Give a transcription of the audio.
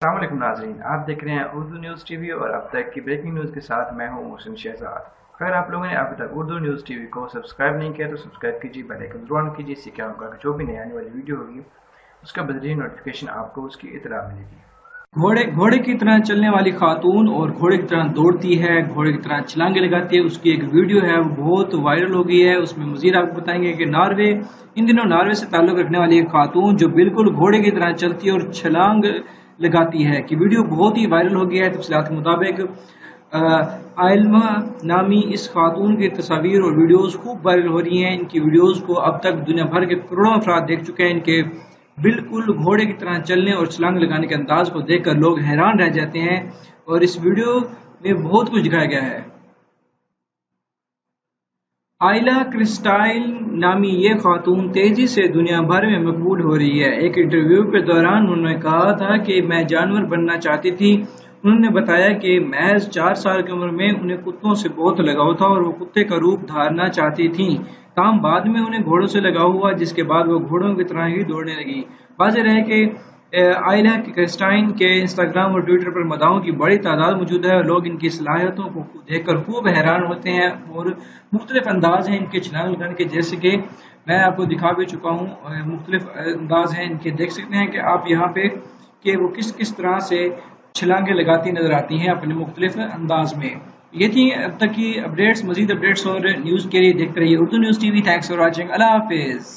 अस्सलाम वालेकुम नाज़रीन, आप देख रहे हैं उर्दू न्यूज़ टीवी और अब तक की ब्रेकिंग न्यूज़ के साथ मैं हूं मोहसिन शहजाद। अगर आप लोगों ने अभी तक उर्दू न्यूज़ टीवी को सब्सक्राइब नहीं किया तो सब्सक्राइब कीजिए, बेल आइकन ज़रूर ऑन कीजिए। इससे क्या होगा कि जो भी नई आने वाली वीडियो होगी उसका बदरीन नोटिफिकेशन आपको उसकी इतला मिलेगी। घोड़े घोड़े की तरह चलने वाली खातून और घोड़े की तरह दौड़ती है, घोड़े की तरह छलांगे लगाती है। उसकी एक वीडियो है, वो बहुत वायरल हो गई है। उसमें मजीद आपको बताएंगे कि इन दिनों नॉर्वे से ताल्लुक रखने वाली एक खातून जो बिल्कुल घोड़े की तरह चलती है और छलांग लगाती है कि वीडियो बहुत ही वायरल हो गया है। तफसीलात के मुताबिक आयलमा नामी इस खातून की तस्वीर और वीडियोस खूब वायरल हो रही हैं। इनकी वीडियोस को अब तक दुनिया भर के करोड़ों अफराद देख चुके हैं। इनके बिल्कुल घोड़े की तरह चलने और छलांग लगाने के अंदाज को देखकर लोग हैरान रह जाते हैं और इस वीडियो में बहुत कुछ दिखाया गया है। आइला क्रिस्टाइल नामी ये खातून तेजी से दुनिया भर में मकबूल हो रही है। एक इंटरव्यू के दौरान उन्होंने कहा था कि मैं जानवर बनना चाहती थी। उन्होंने बताया कि महज 4 साल की उम्र में उन्हें कुत्तों से बहुत लगाव था और वो कुत्ते का रूप धारना चाहती थी। ताहम बाद में उन्हें घोड़ों से लगाव हुआ, जिसके बाद वो घोड़ों की तरह ही दौड़ने लगी। वाज़ेह रहे कि आइला क्रिस्टाइन के इंस्टाग्राम और ट्विटर पर मदाहों की बड़ी तादाद मौजूद है और लोग इनकी सलाहियतों को देखकर खूब हैरान होते हैं और मुख्तलिफ अंदाज हैं इनके छलांग लगाने के, जैसे कि मैं आपको दिखा भी चुका हूँ। मुख्तलिफ अंदाज हैं इनके, देख सकते हैं कि आप यहाँ पे कि वो किस किस तरह से छलांगे लगाती नजर आती हैं अपने मुख्तलिफ अंदाज में। ये थी अब तक की अपडेट्स। मजीद अपडेट्स और न्यूज़ के लिए देखते रहिए Urdu news TV. Thanks for watching. Allah हाफिज़।